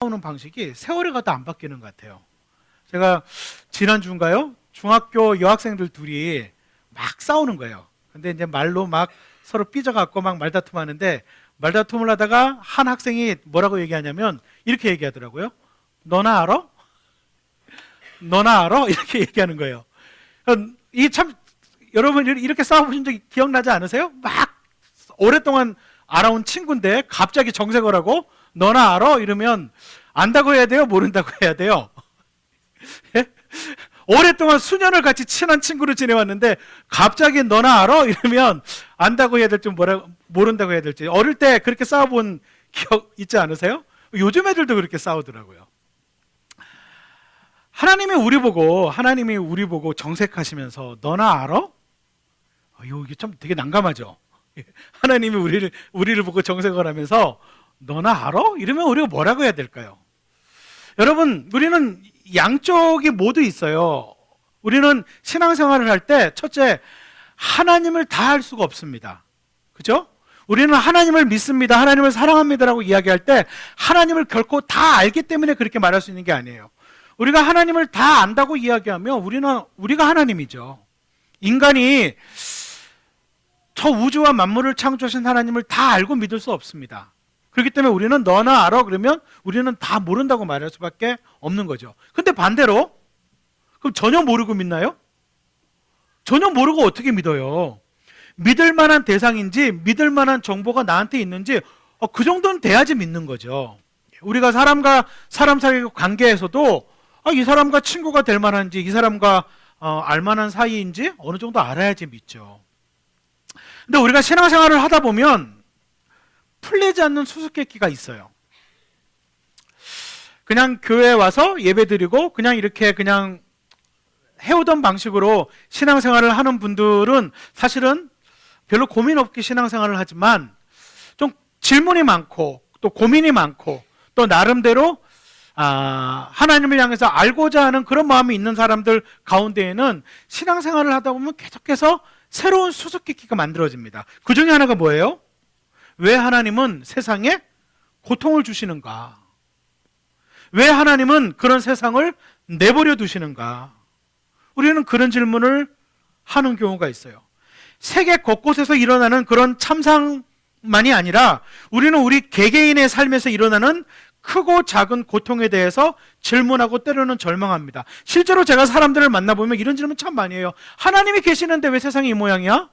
싸우는 방식이 세월이 가도 안 바뀌는 것 같아요. 제가 지난주인가요? 중학교 여학생들 둘이 막 싸우는 거예요. 근데 이제 말로 막 서로 삐져갖고 막 말다툼하는데, 말다툼을 하다가 한 학생이 뭐라고 얘기하냐면 이렇게 얘기하더라고요. 너나 알아? 너나 알아? 이렇게 얘기하는 거예요. 이 참, 여러분 이렇게 싸워보신 적 기억나지 않으세요? 막 오랫동안 알아온 친구인데 갑자기 정색을 하고 너나 알아? 이러면 안다고 해야 돼요? 모른다고 해야 돼요? 예? 오랫동안 수년을 같이 친한 친구로 지내왔는데 갑자기 너나 알아? 이러면 안다고 해야 될지 모른다고 해야 될지. 어릴 때 그렇게 싸워본 기억 있지 않으세요? 요즘 애들도 그렇게 싸우더라고요. 하나님이 우리 보고 정색하시면서 너나 알아? 이게 참 되게 난감하죠. 하나님이 우리를 보고 정색을 하면서 너나 알아? 이러면 우리가 뭐라고 해야 될까요? 여러분, 우리는 양쪽이 모두 있어요. 우리는 신앙생활을 할 때 첫째, 하나님을 다 알 수가 없습니다. 그죠? 우리는 하나님을 믿습니다, 하나님을 사랑합니다라고 이야기할 때 하나님을 결코 다 알기 때문에 그렇게 말할 수 있는 게 아니에요. 우리가 하나님을 다 안다고 이야기하면 우리가 하나님이죠. 인간이 저 우주와 만물을 창조하신 하나님을 다 알고 믿을 수 없습니다. 그렇기 때문에 우리는 너나 알아 그러면 우리는 다 모른다고 말할 수밖에 없는 거죠. 근데 반대로 그럼 전혀 모르고 믿나요? 전혀 모르고 어떻게 믿어요? 믿을 만한 대상인지 믿을 만한 정보가 나한테 있는지 그 정도는 돼야지 믿는 거죠. 우리가 사람과 사람 사이의 관계에서도 이 사람과 친구가 될 만한지 이 사람과 알만한 사이인지 어느 정도 알아야지 믿죠. 근데 우리가 신앙생활을 하다 보면 풀리지 않는 수수께끼가 있어요. 그냥 교회에 와서 예배드리고 그냥 이렇게 그냥 해오던 방식으로 신앙생활을 하는 분들은 사실은 별로 고민 없게 신앙생활을 하지만 좀 질문이 많고 또 고민이 많고 또 나름대로 하나님을 향해서 알고자 하는 그런 마음이 있는 사람들 가운데에는 신앙생활을 하다 보면 계속해서 새로운 수수께끼가 만들어집니다. 그 중에 하나가 뭐예요? 왜 하나님은 세상에 고통을 주시는가? 왜 하나님은 그런 세상을 내버려 두시는가? 우리는 그런 질문을 하는 경우가 있어요. 세계 곳곳에서 일어나는 그런 참상만이 아니라 우리는 우리 개개인의 삶에서 일어나는 크고 작은 고통에 대해서 질문하고 때로는 절망합니다. 실제로 제가 사람들을 만나보면 이런 질문 참 많이 해요. 하나님이 계시는데 왜 세상이 이 모양이야?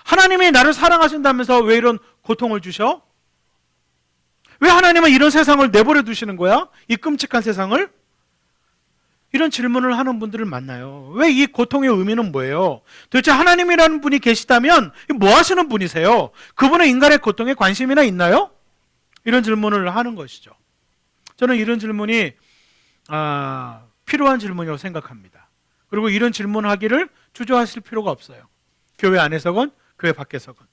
하나님이 나를 사랑하신다면서 왜 이런 고통을 주셔? 왜 하나님은 이런 세상을 내버려 두시는 거야? 이 끔찍한 세상을? 이런 질문을 하는 분들을 만나요. 왜 이 고통의 의미는 뭐예요? 도대체 하나님이라는 분이 계시다면 뭐 하시는 분이세요? 그분은 인간의 고통에 관심이나 있나요? 이런 질문을 하는 것이죠. 저는 이런 질문이 필요한 질문이라고 생각합니다. 그리고 이런 질문을 하기를 주저하실 필요가 없어요. 교회 안에서건 교회 밖에서건.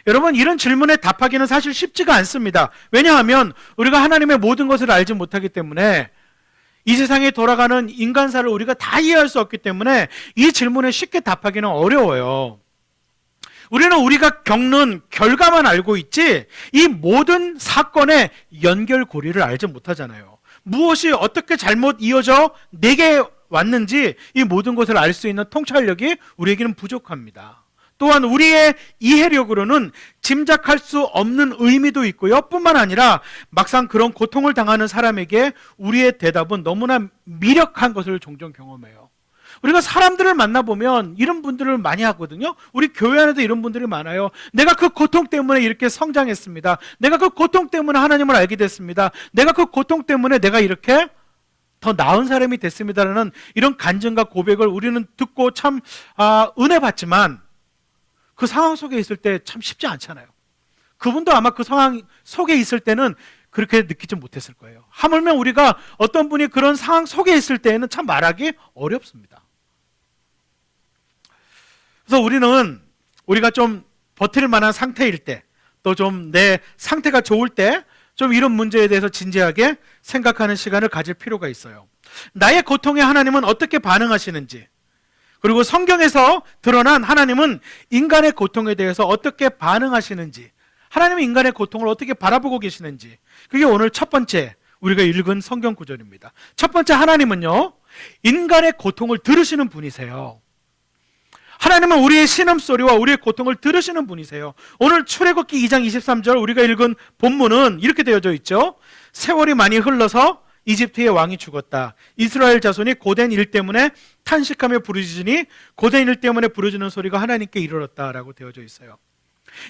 여러분, 이런 질문에 답하기는 사실 쉽지가 않습니다. 왜냐하면 우리가 하나님의 모든 것을 알지 못하기 때문에 이 세상에 돌아가는 인간사를 우리가 다 이해할 수 없기 때문에 이 질문에 쉽게 답하기는 어려워요. 우리는 우리가 겪는 결과만 알고 있지 이 모든 사건의 연결고리를 알지 못하잖아요. 무엇이 어떻게 잘못 이어져 내게 왔는지 이 모든 것을 알 수 있는 통찰력이 우리에게는 부족합니다. 또한 우리의 이해력으로는 짐작할 수 없는 의미도 있고요. 뿐만 아니라 막상 그런 고통을 당하는 사람에게 우리의 대답은 너무나 미력한 것을 종종 경험해요. 우리가 사람들을 만나보면 이런 분들을 많이 하거든요. 우리 교회 안에도 이런 분들이 많아요. 내가 그 고통 때문에 이렇게 성장했습니다. 내가 그 고통 때문에 하나님을 알게 됐습니다. 내가 그 고통 때문에 내가 이렇게 더 나은 사람이 됐습니다라는 이런 간증과 고백을 우리는 듣고 참 은혜 받지만 그 상황 속에 있을 때 참 쉽지 않잖아요. 그분도 아마 그 상황 속에 있을 때는 그렇게 느끼지 못했을 거예요. 하물며 우리가 어떤 분이 그런 상황 속에 있을 때에는 참 말하기 어렵습니다. 그래서 우리가 좀 버틸 만한 상태일 때, 또 좀 내 상태가 좋을 때 좀 이런 문제에 대해서 진지하게 생각하는 시간을 가질 필요가 있어요. 나의 고통에 하나님은 어떻게 반응하시는지, 그리고 성경에서 드러난 하나님은 인간의 고통에 대해서 어떻게 반응하시는지, 하나님은 인간의 고통을 어떻게 바라보고 계시는지, 그게 오늘 첫 번째 우리가 읽은 성경 구절입니다. 첫 번째, 하나님은요, 인간의 고통을 들으시는 분이세요. 하나님은 우리의 신음소리와 우리의 고통을 들으시는 분이세요. 오늘 출애굽기 2장 23절 우리가 읽은 본문은 이렇게 되어져 있죠. 세월이 많이 흘러서 이집트의 왕이 죽었다. 이스라엘 자손이 고된 일 때문에 탄식하며 부르짖으니 고된 일 때문에 부르짖는 소리가 하나님께 이르렀다라고 되어져 있어요.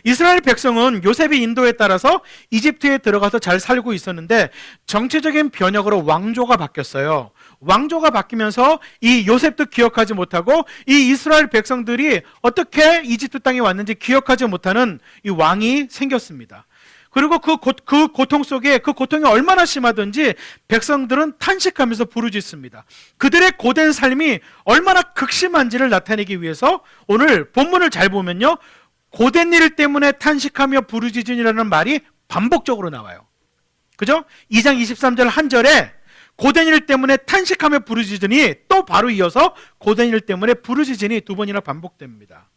이스라엘 백성은 요셉의 인도에 따라서 이집트에 들어가서 잘 살고 있었는데 정치적인 변혁으로 왕조가 바뀌었어요. 왕조가 바뀌면서 이 요셉도 기억하지 못하고 이 이스라엘 백성들이 어떻게 이집트 땅에 왔는지 기억하지 못하는 이 왕이 생겼습니다. 그리고 그 고통 속에, 그 고통이 얼마나 심하든지 백성들은 탄식하면서 부르짖습니다. 그들의 고된 삶이 얼마나 극심한지를 나타내기 위해서 오늘 본문을 잘 보면요, 고된 일 때문에 탄식하며 부르짖으니라는 말이 반복적으로 나와요. 그죠? 2장 23절 한 절에 고된 일 때문에 탄식하며 부르짖으니, 또 바로 이어서 고된 일 때문에 부르짖으니 두 번이나 반복됩니다.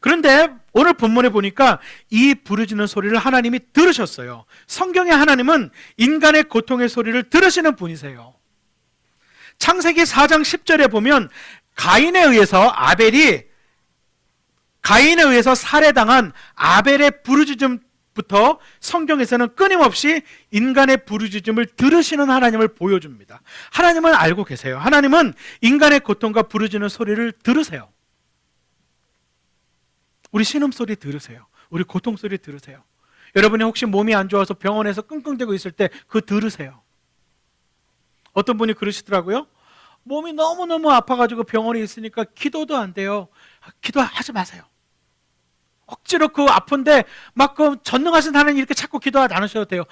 그런데 오늘 본문에 보니까 이 부르짖는 소리를 하나님이 들으셨어요. 성경의 하나님은 인간의 고통의 소리를 들으시는 분이세요. 창세기 4장 10절에 보면 가인에 의해서 살해당한 아벨의 부르짖음부터 성경에서는 끊임없이 인간의 부르짖음을 들으시는 하나님을 보여줍니다. 하나님은 알고 계세요. 하나님은 인간의 고통과 부르짖는 소리를 들으세요. 우리 신음소리 들으세요. 우리 고통소리 들으세요. 여러분이 혹시 몸이 안 좋아서 병원에서 끙끙대고 있을 때 그거 들으세요. 어떤 분이 그러시더라고요. 몸이 너무너무 아파가지고 병원에 있으니까 기도도 안 돼요. 기도하지 마세요. 억지로 그 아픈데 막 그 전능하신 하나님 이렇게 자꾸 기도하지 않으셔도 돼요.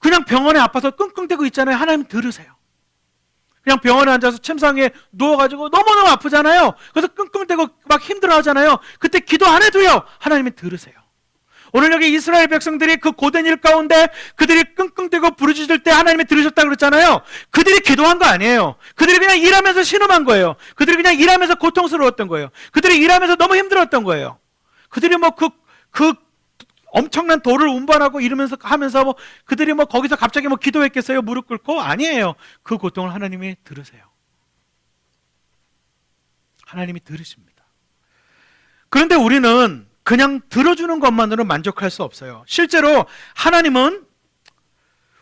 그냥 병원에 아파서 끙끙대고 있잖아요. 하나님 들으세요. 그냥 병원에 앉아서 침상에 누워가지고 너무너무 아프잖아요. 그래서 끙끙대고 막 힘들어하잖아요. 그때 기도 안 해도요, 하나님이 들으세요. 오늘 여기 이스라엘 백성들이 그 고된 일 가운데 그들이 끙끙대고 부르짖을 때 하나님이 들으셨다고 그랬잖아요. 그들이 기도한 거 아니에요. 그들이 그냥 일하면서 신음한 거예요. 그들이 그냥 일하면서 고통스러웠던 거예요. 그들이 일하면서 너무 힘들었던 거예요. 그들이 뭐 그 엄청난 돌을 운반하고 이러면서 하면서 뭐 그들이 뭐 거기서 갑자기 뭐 기도했겠어요? 무릎 꿇고? 아니에요. 그 고통을 하나님이 들으세요. 하나님이 들으십니다. 그런데 우리는 그냥 들어주는 것만으로 만족할 수 없어요. 실제로 하나님은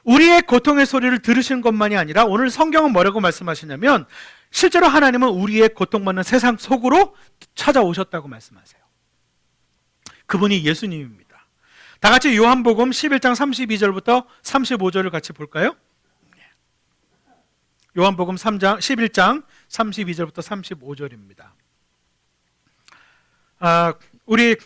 우리의 고통의 소리를 들으시는 것만이 아니라 오늘 성경은 뭐라고 말씀하시냐면 실제로 하나님은 우리의 고통받는 세상 속으로 찾아오셨다고 말씀하세요. 그분이 예수님입니다. 다 같이 요한복음 11장 32절부터 35절을 같이 볼까요? 요한복음 11장 32절부터 35절입니다. 우리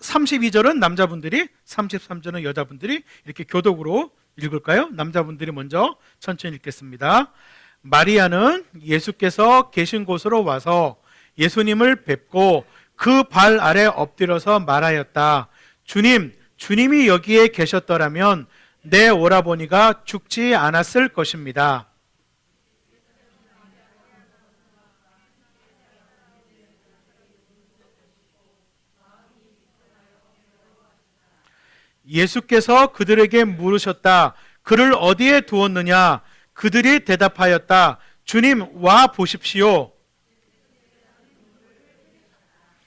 32절은 남자분들이, 33절은 여자분들이 이렇게 교독으로 읽을까요? 남자분들이 먼저 천천히 읽겠습니다. 마리아는 예수께서 계신 곳으로 와서 예수님을 뵙고 그 발 아래 엎드려서 말하였다. 주님이 여기에 계셨더라면 내 오라버니가 죽지 않았을 것입니다. 예수께서 그들에게 물으셨다. 그를 어디에 두었느냐? 그들이 대답하였다. 주님, 와 보십시오.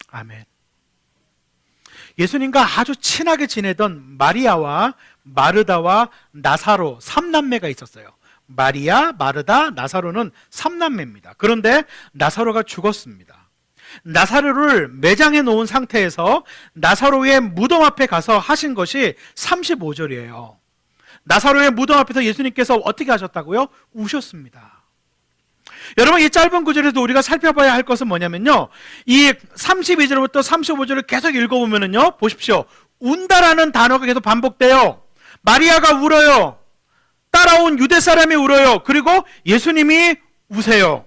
아멘. 예수님과 아주 친하게 지내던 마리아와 마르다와 나사로 3남매가 있었어요. 마리아, 마르다, 나사로는 3남매입니다. 그런데 나사로가 죽었습니다. 나사로를 매장해 놓은 상태에서 나사로의 무덤 앞에 가서 하신 것이 35절이에요. 나사로의 무덤 앞에서 예수님께서 어떻게 하셨다고요? 우셨습니다. 여러분, 이 짧은 구절에서 우리가 살펴봐야 할 것은 뭐냐면요, 이 32절부터 35절을 계속 읽어보면요, 보십시오. 운다라는 단어가 계속 반복돼요. 마리아가 울어요. 따라온 유대 사람이 울어요. 그리고 예수님이 우세요.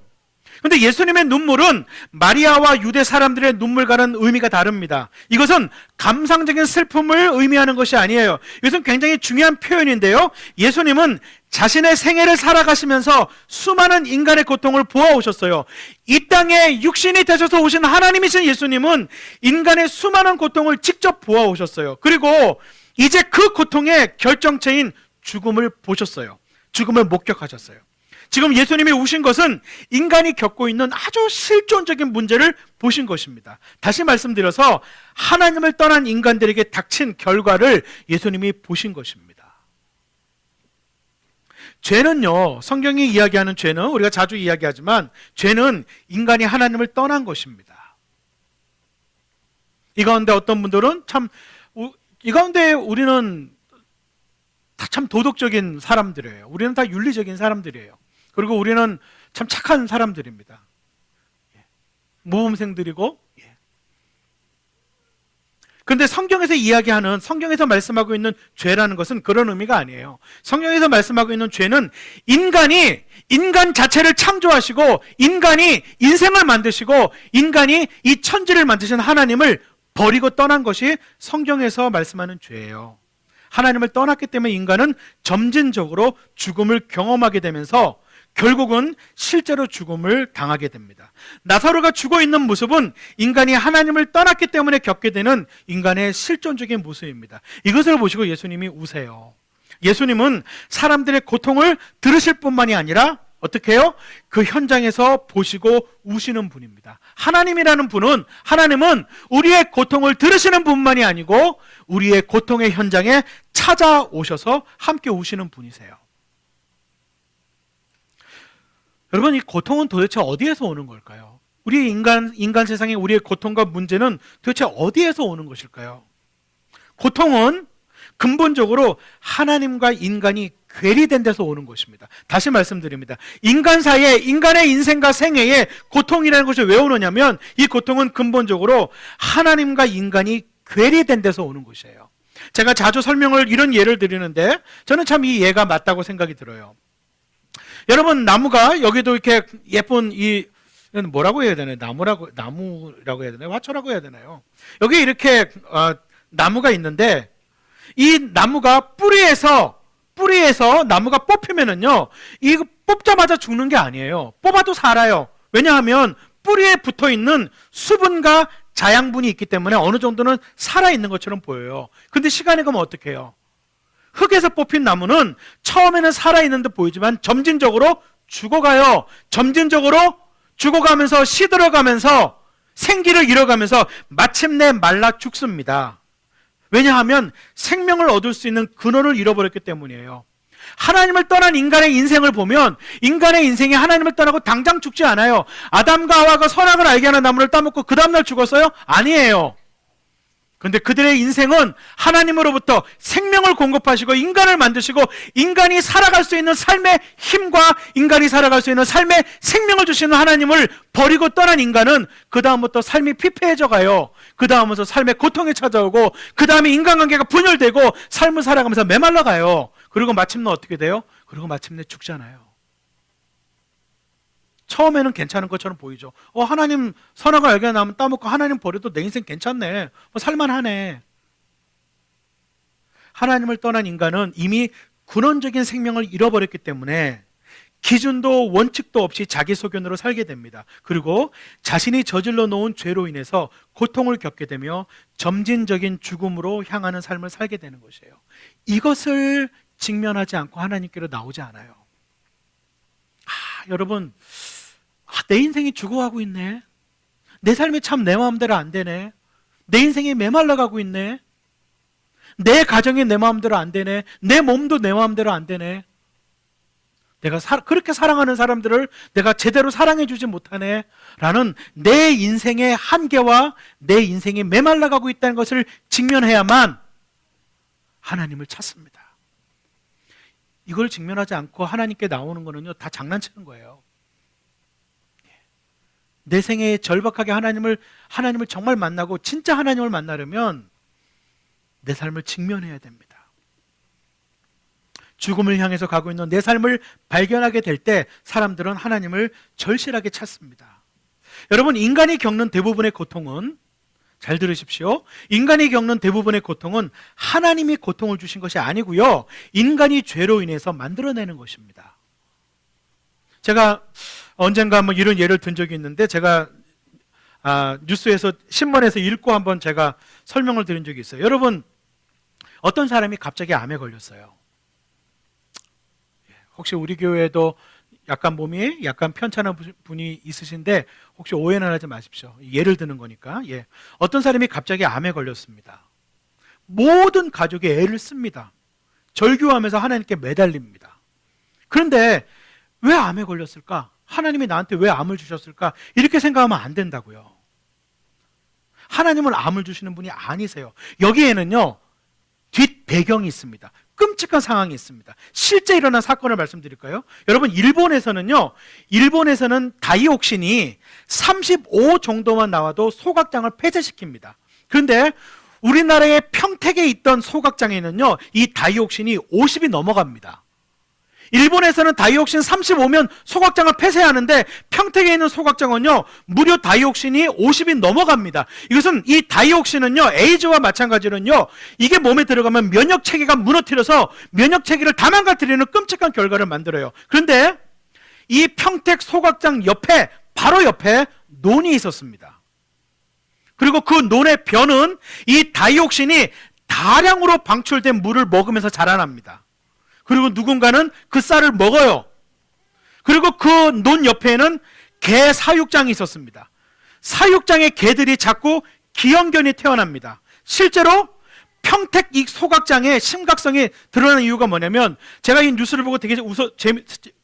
그런데 예수님의 눈물은 마리아와 유대 사람들의 눈물과는 의미가 다릅니다. 이것은 감상적인 슬픔을 의미하는 것이 아니에요. 이것은 굉장히 중요한 표현인데요, 예수님은 자신의 생애를 살아가시면서 수많은 인간의 고통을 보아오셨어요. 이 땅에 육신이 되셔서 오신 하나님이신 예수님은 인간의 수많은 고통을 직접 보아오셨어요. 그리고 이제 그 고통의 결정체인 죽음을 보셨어요. 죽음을 목격하셨어요. 지금 예수님이 오신 것은 인간이 겪고 있는 아주 실존적인 문제를 보신 것입니다. 다시 말씀드려서 하나님을 떠난 인간들에게 닥친 결과를 예수님이 보신 것입니다. 죄는요, 성경이 이야기하는 죄는, 우리가 자주 이야기하지만 죄는 인간이 하나님을 떠난 것입니다. 이 가운데 어떤 분들은 이 가운데 우리는 다 참 도덕적인 사람들이에요. 우리는 다 윤리적인 사람들이에요. 그리고 우리는 참 착한 사람들입니다. 모범생들이고. 그런데 성경에서 이야기하는, 성경에서 말씀하고 있는 죄라는 것은 그런 의미가 아니에요. 성경에서 말씀하고 있는 죄는 인간이 인간 자체를 창조하시고 인간이 인생을 만드시고 인간이 이 천지를 만드신 하나님을 버리고 떠난 것이 성경에서 말씀하는 죄예요. 하나님을 떠났기 때문에 인간은 점진적으로 죽음을 경험하게 되면서 결국은 실제로 죽음을 당하게 됩니다. 나사로가 죽어 있는 모습은 인간이 하나님을 떠났기 때문에 겪게 되는 인간의 실존적인 모습입니다. 이것을 보시고 예수님이 우세요. 예수님은 사람들의 고통을 들으실 뿐만이 아니라 어떻게 해요? 그 현장에서 보시고 우시는 분입니다. 하나님은 우리의 고통을 들으시는 분만이 아니고 우리의 고통의 현장에 찾아오셔서 함께 우시는 분이세요. 여러분, 이 고통은 도대체 어디에서 오는 걸까요? 우리 인간 세상에 우리의 고통과 문제는 도대체 어디에서 오는 것일까요? 고통은 근본적으로 하나님과 인간이 괴리된 데서 오는 것입니다. 다시 말씀드립니다. 인간 사이에, 인간의 인생과 생애에 고통이라는 것이 왜 오느냐면 이 고통은 근본적으로 하나님과 인간이 괴리된 데서 오는 것이에요. 제가 자주 이런 예를 드리는데 저는 참 이 예가 맞다고 생각이 들어요. 여러분, 나무가 여기도 이렇게 예쁜 뭐라고 해야 되나요? 나무라고 해야 되나요? 화초라고 해야 되나요? 여기 이렇게 나무가 있는데 이 나무가 뿌리에서 나무가 뽑히면은요, 이거 뽑자마자 죽는 게 아니에요. 뽑아도 살아요. 왜냐하면 뿌리에 붙어 있는 수분과 자양분이 있기 때문에 어느 정도는 살아있는 것처럼 보여요. 근데 시간이 가면 어떻게 해요? 흙에서 뽑힌 나무는 처음에는 살아있는 듯 보이지만 점진적으로 죽어가요. 점진적으로 죽어가면서 시들어가면서 생기를 잃어가면서 마침내 말라 죽습니다. 왜냐하면 생명을 얻을 수 있는 근원을 잃어버렸기 때문이에요. 하나님을 떠난 인간의 인생을 보면 인간의 인생이 하나님을 떠나고 당장 죽지 않아요. 아담과 하와가 선악을 알게 하는 나무를 따먹고 그 다음날 죽었어요? 아니에요. 그런데 그들의 인생은 하나님으로부터 생명을 공급하시고 인간을 만드시고 인간이 살아갈 수 있는 삶의 힘과 인간이 살아갈 수 있는 삶의 생명을 주시는 하나님을 버리고 떠난 인간은 그 다음부터 삶이 피폐해져 가요. 그 다음부터 삶의 고통이 찾아오고 그 다음에 인간관계가 분열되고 삶을 살아가면서 메말라 가요. 그리고 마침내 어떻게 돼요? 그리고 마침내 죽잖아요. 처음에는 괜찮은 것처럼 보이죠. 하나님 선악을 알게 나면 따먹고 하나님 버려도 내 인생 괜찮네. 살만하네. 하나님을 떠난 인간은 이미 근원적인 생명을 잃어버렸기 때문에 기준도 원칙도 없이 자기 소견으로 살게 됩니다. 그리고 자신이 저질러 놓은 죄로 인해서 고통을 겪게 되며 점진적인 죽음으로 향하는 삶을 살게 되는 것이에요. 이것을 직면하지 않고 하나님께로 나오지 않아요. 여러분, 내 인생이 죽어가고 있네. 내 삶이 참 내 마음대로 안 되네. 내 인생이 메말라가고 있네. 내 가정이 내 마음대로 안 되네. 내 몸도 내 마음대로 안 되네. 내가 그렇게 사랑하는 사람들을 내가 제대로 사랑해주지 못하네. 라는 내 인생의 한계와 내 인생이 메말라가고 있다는 것을 직면해야만 하나님을 찾습니다. 이걸 직면하지 않고 하나님께 나오는 거는요, 다 장난치는 거예요. 내 생애에 절박하게 하나님을 정말 만나고 진짜 하나님을 만나려면 내 삶을 직면해야 됩니다. 죽음을 향해서 가고 있는 내 삶을 발견하게 될 때 사람들은 하나님을 절실하게 찾습니다. 여러분, 인간이 겪는 대부분의 고통은, 잘 들으십시오. 인간이 겪는 대부분의 고통은 하나님이 고통을 주신 것이 아니고요, 인간이 죄로 인해서 만들어내는 것입니다. 제가 언젠가 이런 예를 든 적이 있는데, 제가 뉴스에서 신문에서 읽고 한번 제가 설명을 드린 적이 있어요. 여러분, 어떤 사람이 갑자기 암에 걸렸어요. 혹시 우리 교회에도 약간 몸이 약간 편찮은 분이 있으신데 혹시 오해는 하지 마십시오. 예를 드는 거니까. 어떤 사람이 갑자기 암에 걸렸습니다. 모든 가족이 애를 씁니다. 절규하면서 하나님께 매달립니다. 그런데 왜 암에 걸렸을까? 하나님이 나한테 왜 암을 주셨을까? 이렇게 생각하면 안 된다고요. 하나님은 암을 주시는 분이 아니세요. 여기에는요, 뒷 배경이 있습니다. 끔찍한 상황이 있습니다. 실제 일어난 사건을 말씀드릴까요? 여러분, 일본에서는 다이옥신이 35 정도만 나와도 소각장을 폐쇄시킵니다. 그런데 우리나라의 평택에 있던 소각장에는요, 이 다이옥신이 50이 넘어갑니다. 일본에서는 다이옥신 35면 소각장을 폐쇄하는데 평택에 있는 소각장은요, 무려 다이옥신이 50이 넘어갑니다. 이것은 이 다이옥신은요, 에이즈와 마찬가지로는요, 이게 몸에 들어가면 면역 체계가 무너뜨려서 면역 체계를 다 망가뜨리는 끔찍한 결과를 만들어요. 그런데 이 평택 소각장 옆에, 바로 옆에 논이 있었습니다. 그리고 그 논의 벼는 이 다이옥신이 다량으로 방출된 물을 먹으면서 자라납니다. 그리고 누군가는 그 쌀을 먹어요. 그리고 그 논 옆에는 개 사육장이 있었습니다. 사육장의 개들이 자꾸 기형견이 태어납니다. 실제로 평택 이 소각장의 심각성이 드러나는 이유가 뭐냐면, 제가 이 뉴스를 보고 되게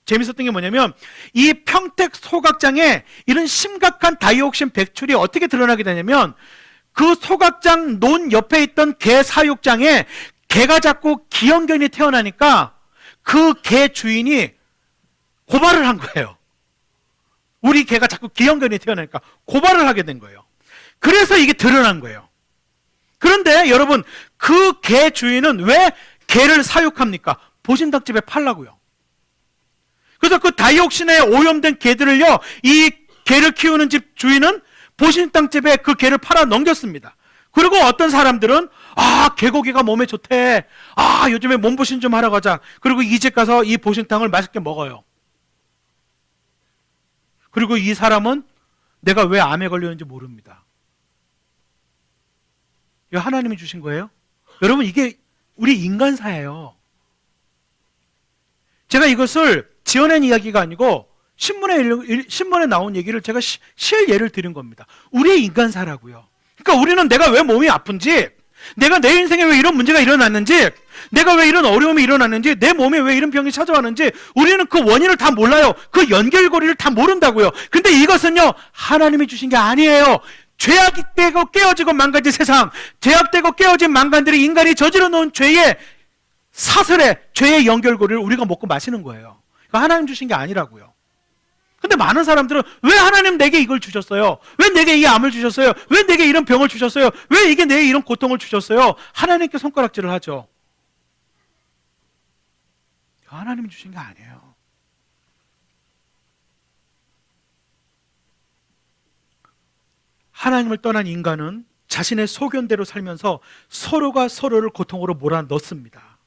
재밌었던 게 뭐냐면, 이 평택 소각장에 이런 심각한 다이옥신 배출이 어떻게 드러나게 되냐면, 그 소각장 논 옆에 있던 개 사육장에 개가 자꾸 기형견이 태어나니까 그 개 주인이 고발을 한 거예요. 우리 개가 자꾸 기형견이 태어나니까 고발을 하게 된 거예요. 그래서 이게 드러난 거예요. 그런데 여러분, 그 개 주인은 왜 개를 사육합니까? 보신닭집에 팔라고요. 그래서 그 다이옥신에 오염된 개들을요, 이 개를 키우는 집 주인은 보신닭집에 그 개를 팔아 넘겼습니다. 그리고 어떤 사람들은 개고기가 몸에 좋대. 요즘에 몸보신 좀 하러 가자. 그리고 이 집 가서 이 보신탕을 맛있게 먹어요. 그리고 이 사람은 내가 왜 암에 걸렸는지 모릅니다. 이거 하나님이 주신 거예요? 여러분, 이게 우리 인간사예요. 제가 이것을 지어낸 이야기가 아니고 신문에 나온 얘기를 제가 실예를 드린 겁니다. 우리의 인간사라고요. 그러니까 우리는 내가 왜 몸이 아픈지, 내가 내 인생에 왜 이런 문제가 일어났는지, 내가 왜 이런 어려움이 일어났는지, 내 몸에 왜 이런 병이 찾아왔는지 우리는 그 원인을 다 몰라요. 그 연결고리를 다 모른다고요. 근데 이것은요, 하나님이 주신 게 아니에요. 죄악되고 깨어지고 망가진 세상, 죄악되고 깨어진 망간들이 인간이 저질러 놓은 죄의 사슬에, 죄의 연결고리를 우리가 먹고 마시는 거예요. 하나님 주신 게 아니라고요. 근데 많은 사람들은 왜 하나님 내게 이걸 주셨어요? 왜 내게 이 암을 주셨어요? 왜 내게 이런 병을 주셨어요? 왜 이게 내게 이런 고통을 주셨어요? 하나님께 손가락질을 하죠. 하나님이 주신 게 아니에요. 하나님을 떠난 인간은 자신의 소견대로 살면서 서로가 서로를 고통으로 몰아넣습니다.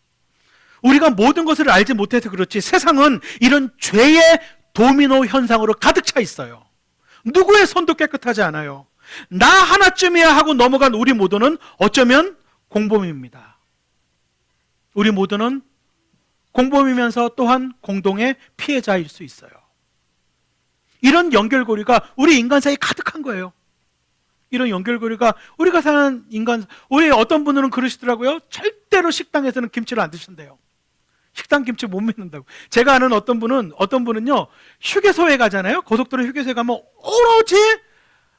우리가 모든 것을 알지 못해서 그렇지 세상은 이런 죄의 도미노 현상으로 가득 차 있어요. 누구의 손도 깨끗하지 않아요. 나 하나쯤이야 하고 넘어간 우리 모두는 어쩌면 공범입니다. 우리 모두는 공범이면서 또한 공동의 피해자일 수 있어요. 이런 연결고리가 우리 인간사에 가득한 거예요. 이런 연결고리가 우리가 사는 인간, 우리 어떤 분들은 그러시더라고요. 절대로 식당에서는 김치를 안 드신대요. 식당 김치 못 믿는다고. 제가 아는 어떤 분은요, 휴게소에 가잖아요. 고속도로 휴게소에 가면 오로지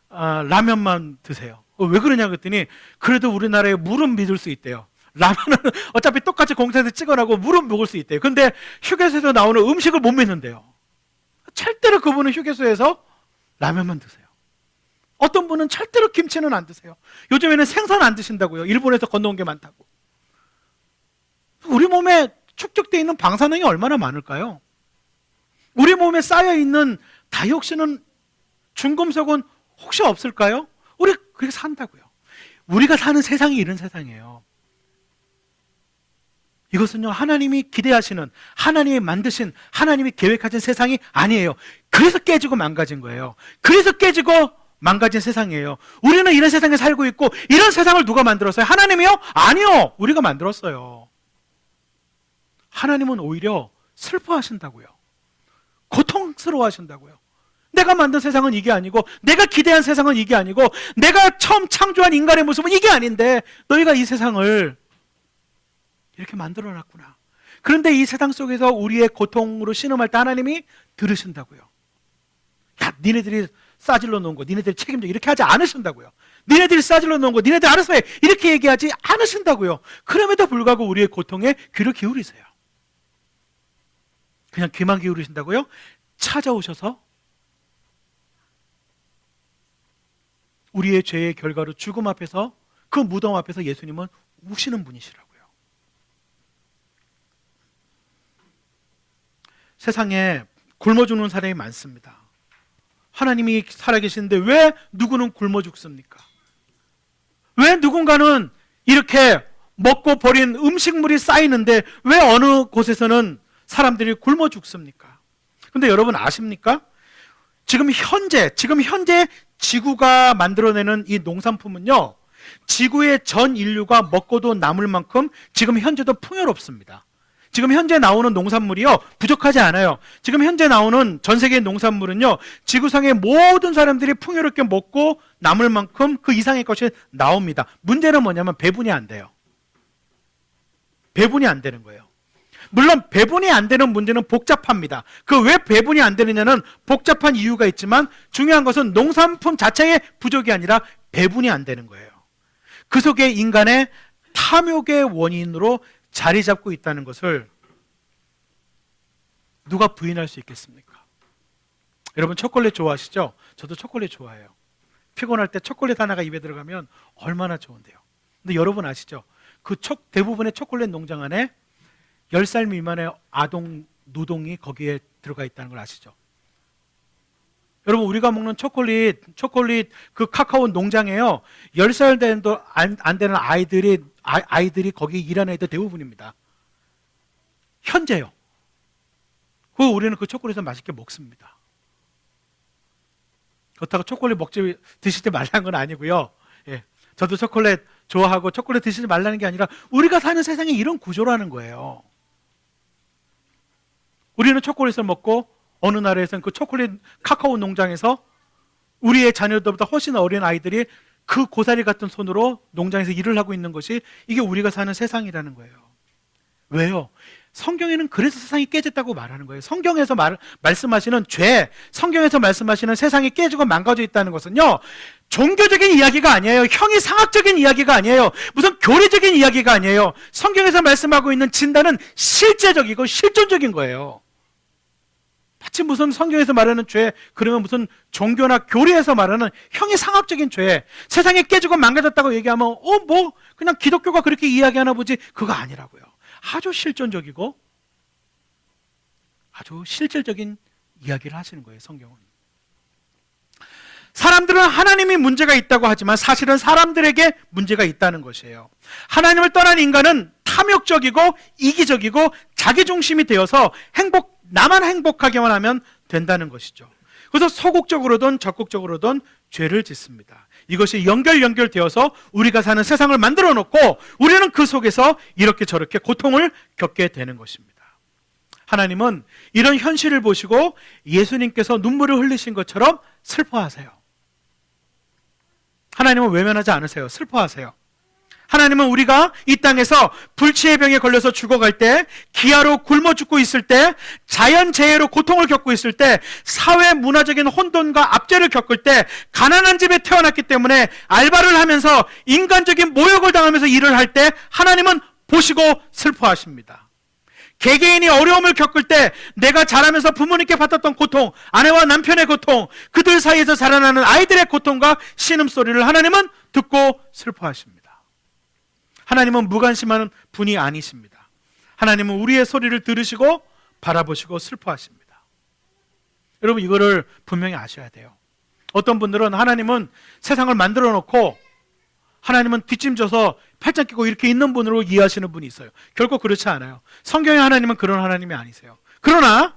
라면만 드세요. 왜 그러냐 그랬더니, 그래도 우리나라에 물은 믿을 수 있대요. 라면은 어차피 똑같이 공사에서 찍어나고 물은 먹을 수 있대요. 근데 휴게소에서 나오는 음식을 못 믿는데요. 절대로 그분은 휴게소에서 라면만 드세요. 어떤 분은 절대로 김치는 안 드세요. 요즘에는 생선 안 드신다고요. 일본에서 건너온 게 많다고. 우리 몸에 축적되어 있는 방사능이 얼마나 많을까요? 우리 몸에 쌓여있는 다이옥신은, 중금속은 혹시 없을까요? 우리 그렇게 산다고요. 우리가 사는 세상이 이런 세상이에요. 이것은요, 하나님이 기대하시는, 하나님이 만드신, 하나님이 계획하신 세상이 아니에요. 그래서 깨지고 망가진 거예요. 그래서 깨지고 망가진 세상이에요. 우리는 이런 세상에 살고 있고 이런 세상을 누가 만들었어요? 하나님이요? 아니요. 우리가 만들었어요. 하나님은 오히려 슬퍼하신다고요. 고통스러워하신다고요. 내가 만든 세상은 이게 아니고, 내가 기대한 세상은 이게 아니고, 내가 처음 창조한 인간의 모습은 이게 아닌데 너희가 이 세상을 이렇게 만들어놨구나. 그런데 이 세상 속에서 우리의 고통으로 신음할 때 하나님이 들으신다고요. 야, 니네들이 싸질러 놓은 거 니네들이 책임져, 이렇게 하지 않으신다고요. 니네들이 싸질러 놓은 거 니네들 알아서 해, 이렇게 얘기하지 않으신다고요. 그럼에도 불구하고 우리의 고통에 귀를 기울이세요. 그냥 귀만 기울이신다고요? 찾아오셔서 우리의 죄의 결과로 죽음 앞에서, 그 무덤 앞에서 예수님은 우시는 분이시라고요. 세상에 굶어 죽는 사람이 많습니다. 하나님이 살아계시는데 왜 누구는 굶어 죽습니까? 왜 누군가는 이렇게 먹고 버린 음식물이 쌓이는데 왜 어느 곳에서는 사람들이 굶어 죽습니까? 근데 여러분 아십니까? 지금 현재 지구가 만들어내는 이 농산품은요, 지구의 전 인류가 먹고도 남을 만큼 지금 현재도 풍요롭습니다. 지금 현재 나오는 농산물이요, 부족하지 않아요. 지금 현재 나오는 전 세계의 농산물은요, 지구상의 모든 사람들이 풍요롭게 먹고 남을 만큼 그 이상의 것이 나옵니다. 문제는 뭐냐면 배분이 안 돼요. 배분이 안 되는 거예요. 물론 배분이 안 되는 문제는 복잡합니다. 그 왜 배분이 안 되느냐는 복잡한 이유가 있지만, 중요한 것은 농산품 자체의 부족이 아니라 배분이 안 되는 거예요. 그 속에 인간의 탐욕의 원인으로 자리 잡고 있다는 것을 누가 부인할 수 있겠습니까? 여러분 초콜릿 좋아하시죠? 저도 초콜릿 좋아해요. 피곤할 때 초콜릿 하나가 입에 들어가면 얼마나 좋은데요. 근데 여러분 아시죠? 대부분의 초콜릿 농장 안에 10살 미만의 아동 노동이 거기에 들어가 있다는 걸 아시죠? 여러분 우리가 먹는 초콜릿 그 카카오 농장에요, 10살 안 되는 아이들이 거기 일하는 애들 대부분입니다. 현재요. 그리고 우리는 그 초콜릿을 맛있게 먹습니다. 그렇다고 초콜릿 드시지 말라는 건 아니고요. 예, 저도 초콜릿 좋아하고 초콜릿 드시지 말라는 게 아니라 우리가 사는 세상이 이런 구조라는 거예요. 우리는 초콜릿을 먹고 어느 나라에서는 그 초콜릿 카카오 농장에서 우리의 자녀들보다 훨씬 어린 아이들이 그 고사리 같은 손으로 농장에서 일을 하고 있는 것이, 이게 우리가 사는 세상이라는 거예요. 왜요? 성경에는 그래서 세상이 깨졌다고 말하는 거예요. 성경에서 말씀하시는 죄, 성경에서 말씀하시는 세상이 깨지고 망가져 있다는 것은요, 종교적인 이야기가 아니에요. 형이상학적인 이야기가 아니에요. 무슨 교리적인 이야기가 아니에요. 성경에서 말씀하고 있는 진단은 실제적이고 실존적인 거예요. 마치 무슨 성경에서 말하는 죄, 그러면 무슨 종교나 교리에서 말하는 형이상학적인 죄, 세상에 깨지고 망가졌다고 얘기하면 그냥 기독교가 그렇게 이야기하나 보지, 그거 아니라고요. 아주 실존적이고 아주 실질적인 이야기를 하시는 거예요, 성경은. 사람들은 하나님이 문제가 있다고 하지만 사실은 사람들에게 문제가 있다는 것이에요. 하나님을 떠난 인간은 탐욕적이고 이기적이고 자기중심이 되어서 나만 행복하게만 하면 된다는 것이죠. 그래서 소극적으로든 적극적으로든 죄를 짓습니다. 이것이 연결되어서 우리가 사는 세상을 만들어 놓고 우리는 그 속에서 이렇게 저렇게 고통을 겪게 되는 것입니다. 하나님은 이런 현실을 보시고 예수님께서 눈물을 흘리신 것처럼 슬퍼하세요. 하나님은 외면하지 않으세요. 슬퍼하세요. 하나님은 우리가 이 땅에서 불치의 병에 걸려서 죽어갈 때, 기아로 굶어 죽고 있을 때, 자연재해로 고통을 겪고 있을 때, 사회 문화적인 혼돈과 압제를 겪을 때, 가난한 집에 태어났기 때문에 알바를 하면서 인간적인 모욕을 당하면서 일을 할 때 하나님은 보시고 슬퍼하십니다. 개개인이 어려움을 겪을 때 내가 자라면서 부모님께 받았던 고통, 아내와 남편의 고통, 그들 사이에서 자라나는 아이들의 고통과 신음소리를 하나님은 듣고 슬퍼하십니다. 하나님은 무관심한 분이 아니십니다. 하나님은 우리의 소리를 들으시고 바라보시고 슬퍼하십니다. 여러분 이거를 분명히 아셔야 돼요. 어떤 분들은 하나님은 세상을 만들어 놓고 하나님은 뒷짐져서 팔짱 끼고 이렇게 있는 분으로 이해하시는 분이 있어요. 결코 그렇지 않아요. 성경의 하나님은 그런 하나님이 아니세요. 그러나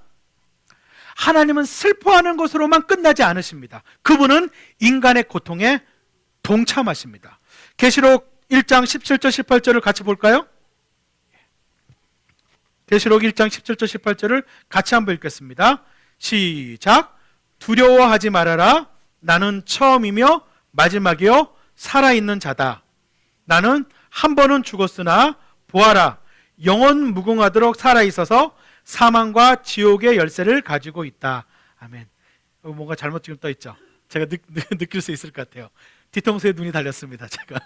하나님은 슬퍼하는 것으로만 끝나지 않으십니다. 그분은 인간의 고통에 동참하십니다. 계시록 1장 17절 18절을 같이 볼까요? 계시록 1장 17절 18절을 같이 한번 읽겠습니다. 시작. 두려워하지 말아라. 나는 처음이며 마지막이요 살아있는 자다. 나는 한 번은 죽었으나 보아라, 영원 무궁하도록 살아있어서 사망과 지옥의 열쇠를 가지고 있다. 아멘. 뭔가 잘못 지금 떠 있죠? 제가 느낄 수 있을 것 같아요. 뒤통수에 눈이 달렸습니다. 제가.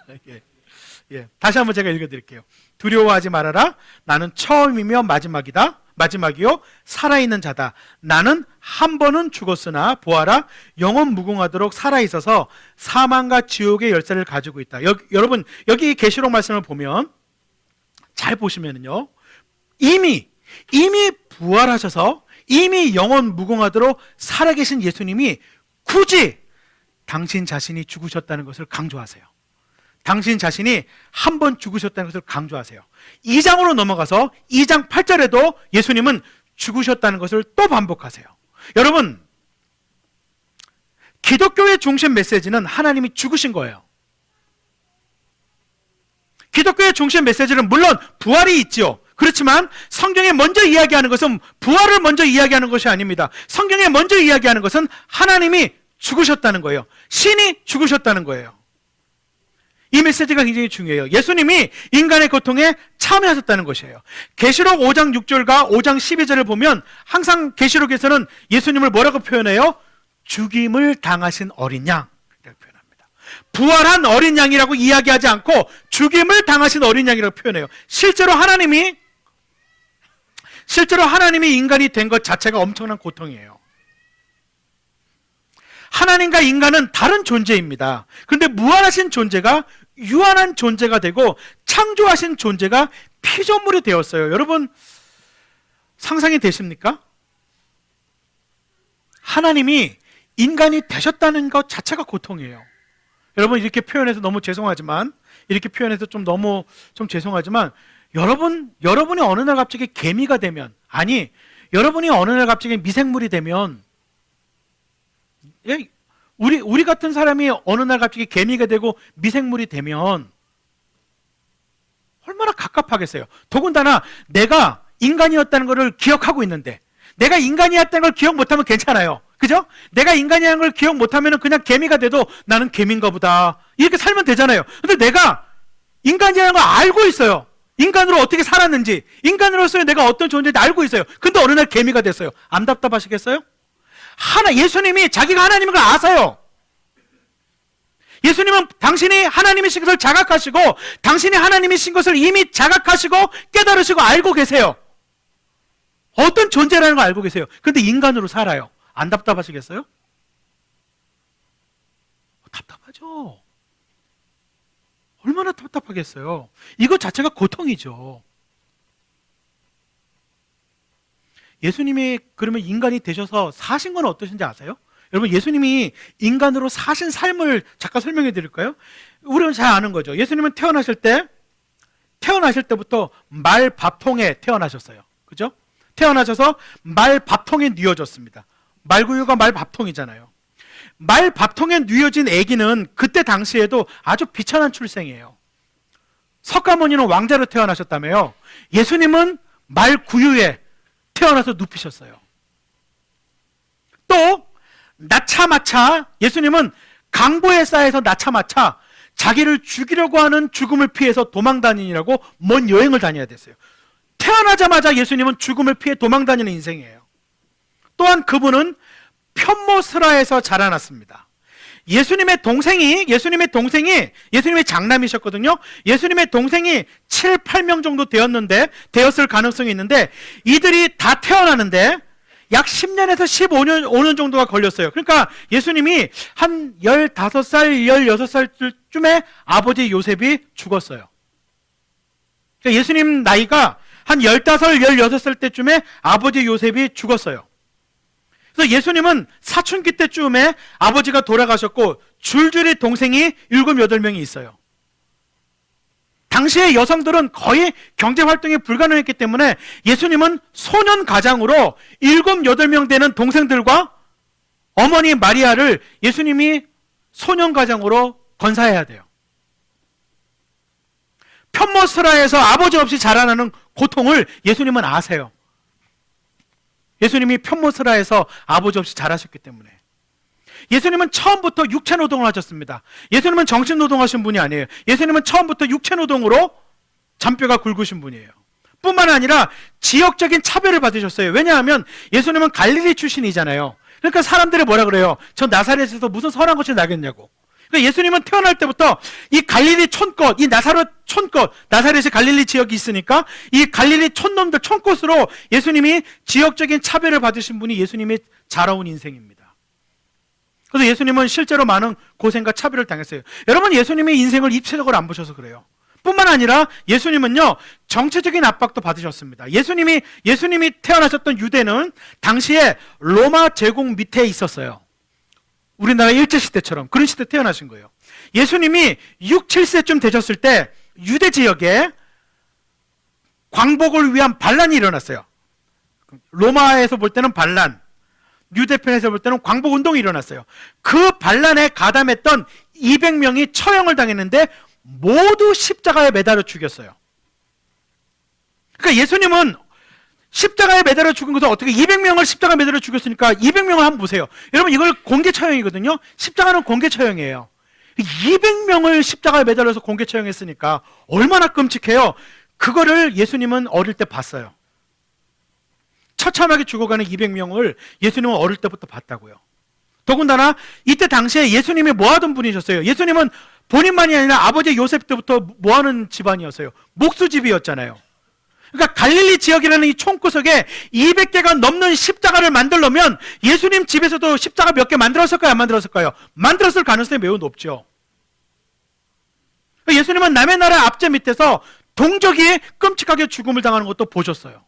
다시 한번 제가 읽어드릴게요. 두려워하지 말아라. 나는 처음이며 마지막이요 살아있는 자다. 나는 한 번은 죽었으나 보아라, 영원 무궁하도록 살아있어서 사망과 지옥의 열쇠를 가지고 있다. 여러분 여기 계시록 말씀을 보면 잘 보시면은요, 이미 부활하셔서 이미 영원 무궁하도록 살아계신 예수님이 굳이 당신 자신이 죽으셨다는 것을 강조하세요. 당신 자신이 한 번 죽으셨다는 것을 강조하세요. 2장으로 넘어가서 2장 8절에도 예수님은 죽으셨다는 것을 또 반복하세요. 여러분, 기독교의 중심 메시지는 하나님이 죽으신 거예요. 기독교의 중심 메시지는 물론 부활이 있죠. 그렇지만 성경에 먼저 이야기하는 것은 부활을 먼저 이야기하는 것이 아닙니다. 성경에 먼저 이야기하는 것은 하나님이 죽으셨다는 거예요. 신이 죽으셨다는 거예요. 이 메시지가 굉장히 중요해요. 예수님이 인간의 고통에 참여하셨다는 것이에요. 계시록 5장 6절과 5장 12절을 보면 항상 계시록에서는 예수님을 뭐라고 표현해요? 죽임을 당하신 어린 양 이라고 표현합니다. 부활한 어린 양이라고 이야기하지 않고 죽임을 당하신 어린 양이라고 표현해요. 실제로 하나님이 인간이 된 것 자체가 엄청난 고통이에요. 하나님과 인간은 다른 존재입니다. 그런데 무한하신 존재가 유한한 존재가 되고 창조하신 존재가 피조물이 되었어요. 여러분 상상이 되십니까? 하나님이 인간이 되셨다는 것 자체가 고통이에요. 여러분 이렇게 표현해서 너무 죄송하지만 여러분이 어느 날 갑자기 개미가 되면, 아니 여러분이 어느 날 갑자기 미생물이 되면, 우리 같은 사람이 어느 날 갑자기 개미가 되고 미생물이 되면 얼마나 갑갑하겠어요. 더군다나 내가 인간이었다는 것을 기억하고 있는데, 내가 인간이었다는 걸 기억 못하면 괜찮아요. 그죠? 내가 인간이라는 걸 기억 못하면 그냥 개미가 돼도 나는 개미인가 보다 이렇게 살면 되잖아요. 근데 내가 인간이라는 걸 알고 있어요. 인간으로 어떻게 살았는지, 인간으로서의 내가 어떤 존재인지 알고 있어요. 근데 어느 날 개미가 됐어요. 안 답답하시겠어요? 예수님이 자기가 하나님인 걸 아세요. 예수님은 당신이 하나님이신 것을 자각하시고, 당신이 하나님이신 것을 이미 자각하시고 깨달으시고 알고 계세요. 어떤 존재라는 걸 알고 계세요. 그런데 인간으로 살아요. 안 답답하시겠어요? 답답하죠. 얼마나 답답하겠어요. 이것 자체가 고통이죠. 예수님이 그러면 인간이 되셔서 사신 건 어떠신지 아세요? 여러분 예수님이 인간으로 사신 삶을 잠깐 설명해 드릴까요? 우리는 잘 아는 거죠. 예수님은 태어나실 때부터 말밥통에 태어나셨어요. 그죠? 태어나셔서 말밥통에 뉘어졌습니다. 말구유가 말밥통이잖아요. 말밥통에 뉘어진 아기는 그때 당시에도 아주 비천한 출생이에요. 석가모니는 왕자로 태어나셨다며요. 예수님은 말구유에 태어나서 눕히셨어요. 또 낳자마자 예수님은 강보에 쌓여서 낳자마자 자기를 죽이려고 하는 죽음을 피해서 도망다니느라고 먼 여행을 다녀야 됐어요. 태어나자마자 예수님은 죽음을 피해 도망다니는 인생이에요. 또한 그분은 편모스라에서 자라났습니다. 예수님의 동생이 예수님의 장남이셨거든요. 예수님의 동생이 7, 8명 정도 되었을 가능성이 있는데, 이들이 다 태어나는데 약 10년에서 15년 정도가 걸렸어요. 그러니까 예수님이 한 15살, 16살쯤에 아버지 요셉이 죽었어요. 그러니까 예수님 나이가 한 15, 16살 때쯤에 아버지 요셉이 죽었어요. 그래서 예수님은 사춘기 때쯤에 아버지가 돌아가셨고 줄줄이 동생이 7, 8명이 있어요. 당시의 여성들은 거의 경제 활동이 불가능했기 때문에 예수님은 소년 가장으로 7, 8명 되는 동생들과 어머니 마리아를 예수님이 소년 가장으로 건사해야 돼요. 편모스라에서 아버지 없이 자라나는 고통을 예수님은 아세요. 예수님이 편모스라에서 아버지 없이 자라셨기 때문에. 예수님은 처음부터 육체노동을 하셨습니다. 예수님은 정신노동하신 분이 아니에요. 예수님은 처음부터 육체노동으로 잔뼈가 굵으신 분이에요. 뿐만 아니라 지역적인 차별을 받으셨어요. 왜냐하면 예수님은 갈릴리 출신이잖아요. 그러니까 사람들이 뭐라 그래요? 저 나사렛에서 무슨 선한 것이 나겠냐고. 그러니까 예수님은 태어날 때부터 이 갈릴리 촌것, 이 나사렛 촌것, 나사렛이 갈릴리 지역이 있으니까 이 갈릴리 촌놈들 촌꽃으로 예수님이 지역적인 차별을 받으신 분이 예수님이 자라온 인생입니다. 그래서 예수님은 실제로 많은 고생과 차별을 당했어요. 여러분, 예수님의 인생을 입체적으로 안 보셔서 그래요. 뿐만 아니라 예수님은요, 정체적인 압박도 받으셨습니다. 예수님이 태어나셨던 유대는 당시에 로마 제국 밑에 있었어요. 우리나라 일제시대처럼 그런 시대에 태어나신 거예요. 예수님이 6, 7세쯤 되셨을 때 유대 지역에 광복을 위한 반란이 일어났어요. 로마에서 볼 때는 반란, 유대편에서 볼 때는 광복운동이 일어났어요. 그 반란에 가담했던 200명이 처형을 당했는데 모두 십자가에 매달려 죽였어요. 그러니까 예수님은 십자가에 매달려 죽은 것은 어떻게 200명을 십자가에 매달려 죽였으니까 200명을 한번 보세요. 여러분, 이걸 공개 처형이거든요. 십자가는 공개 처형이에요. 200명을 십자가에 매달려서 공개 처형했으니까 얼마나 끔찍해요. 그거를 예수님은 어릴 때 봤어요. 처참하게 죽어가는 200명을 예수님은 어릴 때부터 봤다고요. 더군다나 이때 당시에 예수님이 뭐 하던 분이셨어요? 예수님은 본인만이 아니라 아버지 요셉 때부터 뭐 하는 집안이었어요? 목수집이었잖아요. 그러니까 갈릴리 지역이라는 이 촌구석에 200개가 넘는 십자가를 만들려면 예수님 집에서도 십자가 몇 개 만들었을까요? 안 만들었을까요? 만들었을 가능성이 매우 높죠. 예수님은 남의 나라 압제 밑에서 동족이 끔찍하게 죽음을 당하는 것도 보셨어요.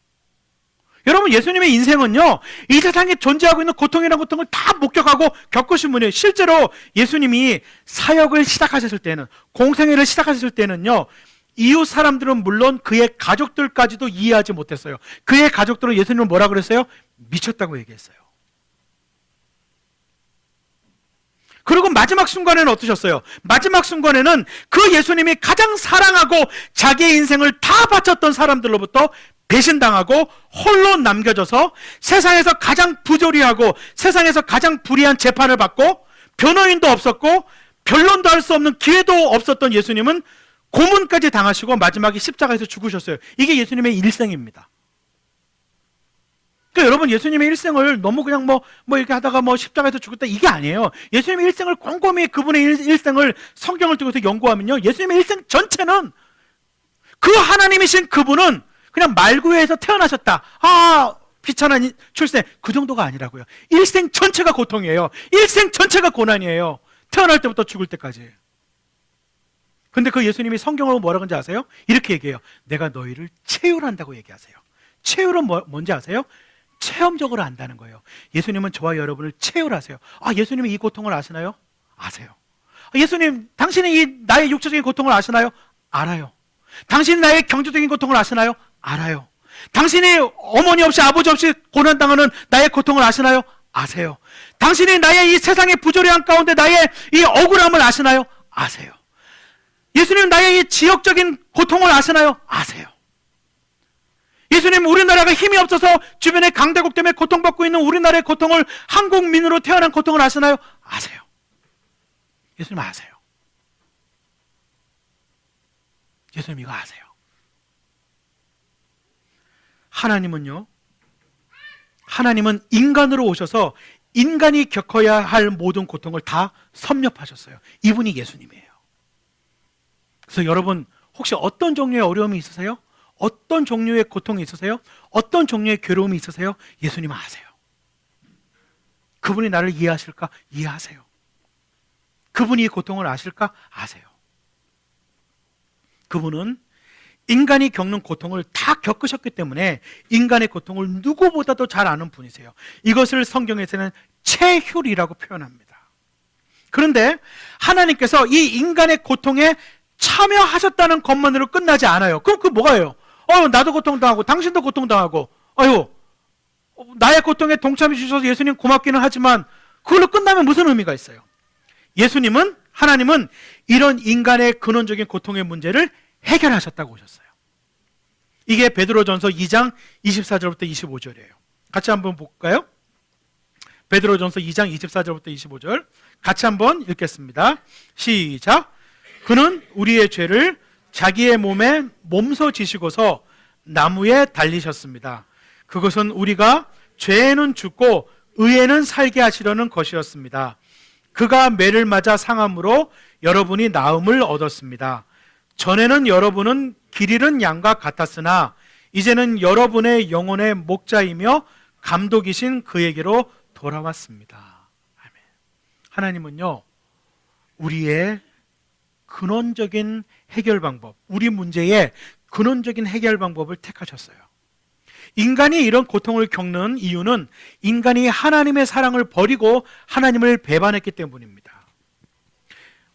여러분, 예수님의 인생은요, 이 세상에 존재하고 있는 고통이라는 고통을 다 목격하고 겪으신 분이에요. 실제로 예수님이 사역을 시작하셨을 때는, 공생애를 시작하셨을 때는요, 이웃 사람들은 물론 그의 가족들까지도 이해하지 못했어요. 그의 가족들은 예수님을 뭐라 그랬어요? 미쳤다고 얘기했어요. 그리고 마지막 순간에는 어떠셨어요? 마지막 순간에는 그 예수님이 가장 사랑하고 자기의 인생을 다 바쳤던 사람들로부터 배신당하고 홀로 남겨져서 세상에서 가장 부조리하고 세상에서 가장 불의한 재판을 받고 변호인도 없었고 변론도 할 수 없는 기회도 없었던 예수님은 고문까지 당하시고 마지막에 십자가에서 죽으셨어요. 이게 예수님의 일생입니다. 그러니까 여러분, 예수님의 일생을 너무 그냥 뭐 이렇게 하다가 십자가에서 죽었다, 이게 아니에요. 예수님의 일생을 꼼꼼히 그분의 일생을 성경을 통해서 연구하면요, 예수님의 일생 전체는 그 하나님이신 그분은 그냥 말구에서 태어나셨다, 비천한 출생, 그 정도가 아니라고요. 일생 전체가 고통이에요. 일생 전체가 고난이에요. 태어날 때부터 죽을 때까지. 근데 그 예수님이 성경으로 뭐라고 하는지 아세요? 이렇게 얘기해요. 내가 너희를 체휼한다고 얘기하세요. 체휼은 뭔지 아세요? 체험적으로 안다는 거예요. 예수님은 저와 여러분을 체휼하세요. 예수님이 이 고통을 아시나요? 아세요. 예수님, 당신이 이 나의 육체적인 고통을 아시나요? 알아요. 당신이 나의 경제적인 고통을 아시나요? 알아요. 당신이 어머니 없이 아버지 없이 고난당하는 나의 고통을 아시나요? 아세요. 당신이 나의 이 세상의 부조리함 가운데 나의 이 억울함을 아시나요? 아세요. 예수님, 나의 이 지역적인 고통을 아시나요? 아세요. 예수님, 우리나라가 힘이 없어서 주변에 강대국 때문에 고통받고 있는 우리나라의 고통을, 한국민으로 태어난 고통을 아시나요? 아세요. 예수님 아세요. 예수님 이거 아세요. 하나님은 인간으로 오셔서 인간이 겪어야 할 모든 고통을 다 섭렵하셨어요. 이분이 예수님이에요. 그래서 여러분, 혹시 어떤 종류의 어려움이 있으세요? 어떤 종류의 고통이 있으세요? 어떤 종류의 괴로움이 있으세요? 예수님은 아세요. 그분이 나를 이해하실까? 이해하세요. 그분이 이 고통을 아실까? 아세요. 그분은 인간이 겪는 고통을 다 겪으셨기 때문에 인간의 고통을 누구보다도 잘 아는 분이세요. 이것을 성경에서는 체휼이라고 표현합니다. 그런데 하나님께서 이 인간의 고통에 참여하셨다는 것만으로 끝나지 않아요. 그럼 그 뭐가요? 나도 고통당하고 당신도 고통당하고 나의 고통에 동참해 주셔서 예수님 고맙기는 하지만 그걸로 끝나면 무슨 의미가 있어요? 하나님은 이런 인간의 근원적인 고통의 문제를 해결하셨다고 오셨어요. 이게 베드로전서 2장 24절부터 25절이에요. 같이 한번 볼까요? 베드로전서 2장 24절부터 25절 같이 한번 읽겠습니다. 시작. 그는 우리의 죄를 자기의 몸에 몸소 지시고서 나무에 달리셨습니다. 그것은 우리가 죄에는 죽고 의에는 살게 하시려는 것이었습니다. 그가 매를 맞아 상함으로 여러분이 나음을 얻었습니다. 전에는 여러분은 길 잃은 양과 같았으나 이제는 여러분의 영혼의 목자이며 감독이신 그에게로 돌아왔습니다. 아멘. 하나님은요, 우리의 근원적인 해결 방법, 우리 문제의 근원적인 해결 방법을 택하셨어요. 인간이 이런 고통을 겪는 이유는 인간이 하나님의 사랑을 버리고 하나님을 배반했기 때문입니다.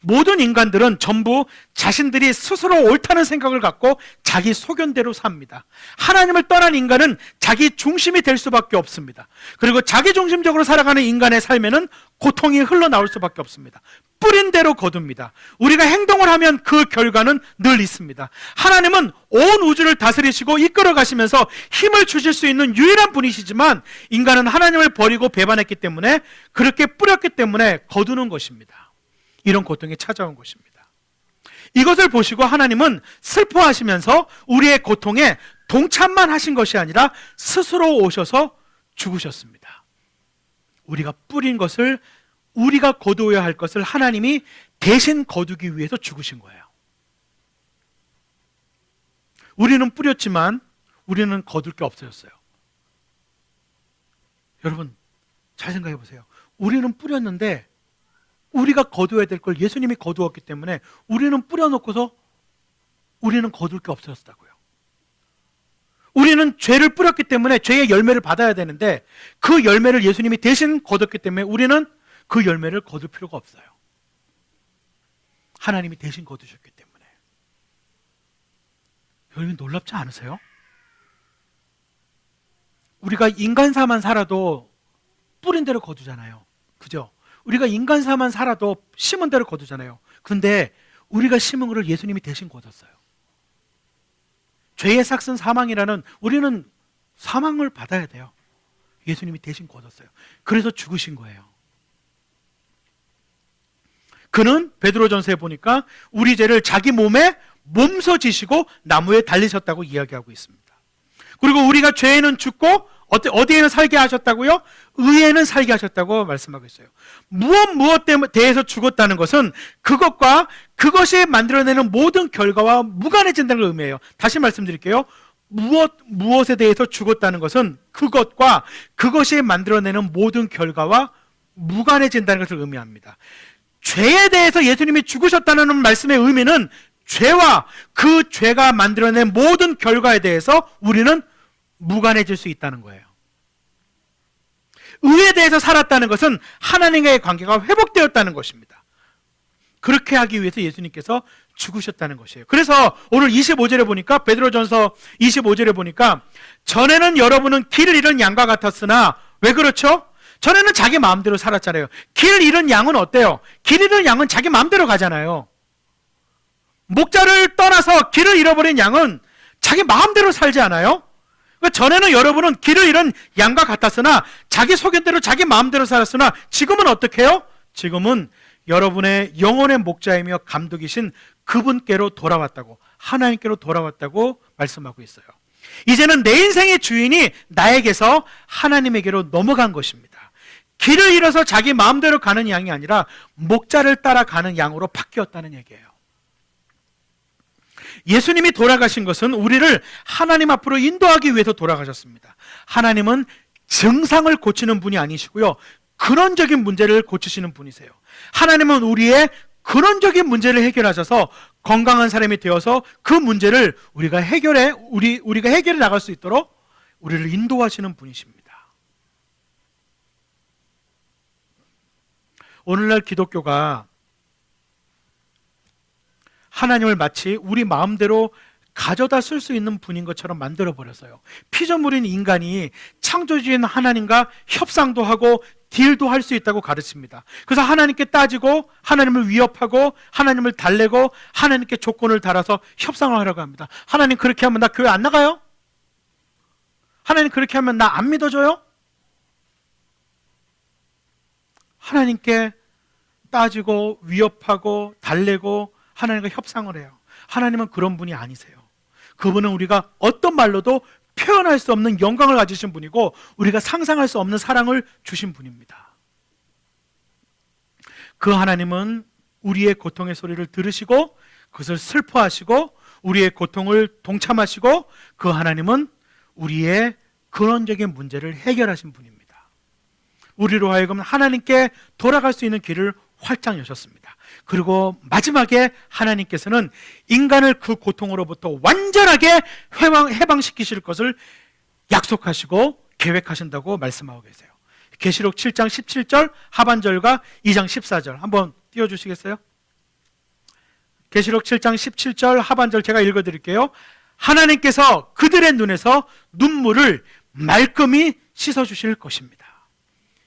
모든 인간들은 전부 자신들이 스스로 옳다는 생각을 갖고 자기 소견대로 삽니다. 하나님을 떠난 인간은 자기 중심이 될 수밖에 없습니다. 그리고 자기 중심적으로 살아가는 인간의 삶에는 고통이 흘러나올 수밖에 없습니다. 뿌린 대로 거둡니다. 우리가 행동을 하면 그 결과는 늘 있습니다. 하나님은 온 우주를 다스리시고 이끌어 가시면서 힘을 주실 수 있는 유일한 분이시지만 인간은 하나님을 버리고 배반했기 때문에 그렇게 뿌렸기 때문에 거두는 것입니다. 이런 고통이 찾아온 것입니다. 이것을 보시고 하나님은 슬퍼하시면서 우리의 고통에 동참만 하신 것이 아니라 스스로 오셔서 죽으셨습니다. 우리가 뿌린 것을, 우리가 거두어야 할 것을 하나님이 대신 거두기 위해서 죽으신 거예요. 우리는 뿌렸지만 우리는 거둘 게 없어졌어요. 여러분 잘 생각해 보세요. 우리는 뿌렸는데 우리가 거두어야 될 걸 예수님이 거두었기 때문에 우리는 뿌려놓고서 우리는 거둘 게 없어졌다고요. 우리는 죄를 뿌렸기 때문에 죄의 열매를 받아야 되는데 그 열매를 예수님이 대신 거뒀기 때문에 우리는 그 열매를 거둘 필요가 없어요. 하나님이 대신 거두셨기 때문에. 여러분 놀랍지 않으세요? 우리가 인간사만 살아도 뿌린 대로 거두잖아요. 그죠? 우리가 인간사만 살아도 심은 대로 거두잖아요. 근데 우리가 심은 것을 예수님이 대신 거뒀어요. 죄의 삭은 사망이라는, 우리는 사망을 받아야 돼요. 예수님이 대신 거뒀어요. 그래서 죽으신 거예요. 그는 베드로전서에 보니까 우리 죄를 자기 몸에 몸소 지시고 나무에 달리셨다고 이야기하고 있습니다. 그리고 우리가 죄에는 죽고 어디에는 살게 하셨다고요? 의에는 살게 하셨다고 말씀하고 있어요. 무엇 대해서 죽었다는 것은 그것과 그것이 만들어내는 모든 결과와 무관해진다는 걸 의미해요. 다시 말씀드릴게요. 무엇에 대해서 죽었다는 것은 그것과 그것이 만들어내는 모든 결과와 무관해진다는 것을 의미합니다. 죄에 대해서 예수님이 죽으셨다는 말씀의 의미는 죄와 그 죄가 만들어낸 모든 결과에 대해서 우리는 무관해질 수 있다는 거예요. 의에 대해서 살았다는 것은 하나님과의 관계가 회복되었다는 것입니다. 그렇게 하기 위해서 예수님께서 죽으셨다는 것이에요. 그래서 오늘 25절에 보니까, 베드로전서 25절에 보니까 전에는 여러분은 길을 잃은 양과 같았으나, 왜 그렇죠? 전에는 자기 마음대로 살았잖아요. 길 잃은 양은 어때요? 길 잃은 양은 자기 마음대로 가잖아요. 목자를 떠나서 길을 잃어버린 양은 자기 마음대로 살지 않아요? 전에는 여러분은 길을 잃은 양과 같았으나 자기 소견대로 자기 마음대로 살았으나 지금은 어떻게 해요? 지금은 여러분의 영혼의 목자이며 감독이신 그분께로 돌아왔다고, 하나님께로 돌아왔다고 말씀하고 있어요. 이제는 내 인생의 주인이 나에게서 하나님에게로 넘어간 것입니다. 길을 잃어서 자기 마음대로 가는 양이 아니라 목자를 따라가는 양으로 바뀌었다는 얘기예요. 예수님이 돌아가신 것은 우리를 하나님 앞으로 인도하기 위해서 돌아가셨습니다. 하나님은 증상을 고치는 분이 아니시고요, 근원적인 문제를 고치시는 분이세요. 하나님은 우리의 근원적인 문제를 해결하셔서 건강한 사람이 되어서 그 문제를 우리가 해결해 나갈 수 있도록 우리를 인도하시는 분이십니다. 오늘날 기독교가 하나님을 마치 우리 마음대로 가져다 쓸 수 있는 분인 것처럼 만들어버렸어요. 피조물인 인간이 창조주인 하나님과 협상도 하고 딜도 할 수 있다고 가르칩니다. 그래서 하나님께 따지고 하나님을 위협하고 하나님을 달래고 하나님께 조건을 달아서 협상을 하려고 합니다. 하나님 그렇게 하면 나 교회 안 나가요? 하나님 그렇게 하면 나 안 믿어줘요? 하나님께 따지고 위협하고 달래고 하나님과 협상을 해요. 하나님은 그런 분이 아니세요. 그분은 우리가 어떤 말로도 표현할 수 없는 영광을 가지신 분이고 우리가 상상할 수 없는 사랑을 주신 분입니다. 그 하나님은 우리의 고통의 소리를 들으시고 그것을 슬퍼하시고 우리의 고통을 동참하시고 그 하나님은 우리의 근원적인 문제를 해결하신 분입니다. 우리로 하여금 하나님께 돌아갈 수 있는 길을 활짝 여셨습니다. 그리고 마지막에 하나님께서는 인간을 그 고통으로부터 완전하게 해방시키실 것을 약속하시고 계획하신다고 말씀하고 계세요. 계시록 7장 17절 하반절과 2장 14절 한번 띄워주시겠어요? 계시록 7장 17절 하반절 제가 읽어드릴게요. 하나님께서 그들의 눈에서 눈물을 말끔히 씻어주실 것입니다.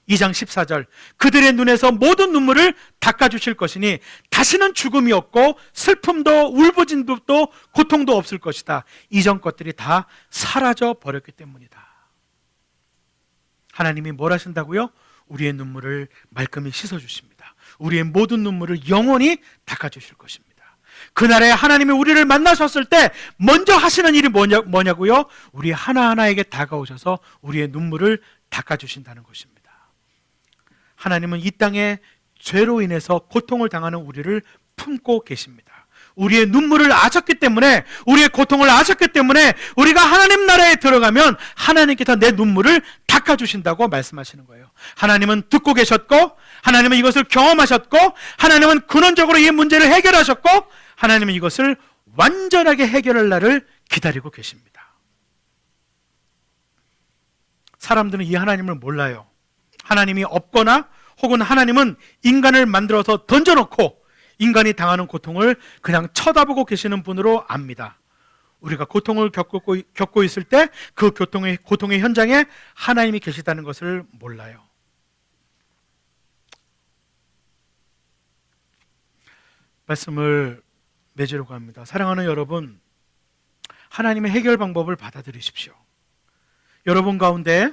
2장 14절 그들의 눈에서 모든 눈물을 닦아주실 것이니 다시는 죽음이 없고 슬픔도 울부짖음도 고통도 없을 것이다. 이전 것들이 다 사라져 버렸기 때문이다. 하나님이 뭘 하신다고요? 우리의 눈물을 말끔히 씻어주십니다. 우리의 모든 눈물을 영원히 닦아주실 것입니다. 그날에 하나님이 우리를 만나셨을 때 먼저 하시는 일이 뭐냐고요? 우리 하나하나에게 다가오셔서 우리의 눈물을 닦아주신다는 것입니다. 하나님은 이 땅에 죄로 인해서 고통을 당하는 우리를 품고 계십니다. 우리의 눈물을 아셨기 때문에 우리의 고통을 아셨기 때문에 우리가 하나님 나라에 들어가면 하나님께서 내 눈물을 닦아주신다고 말씀하시는 거예요. 하나님은 듣고 계셨고 하나님은 이것을 경험하셨고 하나님은 근원적으로 이 문제를 해결하셨고 하나님은 이것을 완전하게 해결할 날을 기다리고 계십니다. 사람들은 이 하나님을 몰라요. 하나님이 없거나 혹은 하나님은 인간을 만들어서 던져놓고 인간이 당하는 고통을 그냥 쳐다보고 계시는 분으로 압니다. 우리가 고통을 겪고 있을 때 그 고통의 현장에 하나님이 계시다는 것을 몰라요. 말씀을 맺으려고 합니다. 사랑하는 여러분, 하나님의 해결 방법을 받아들이십시오. 여러분 가운데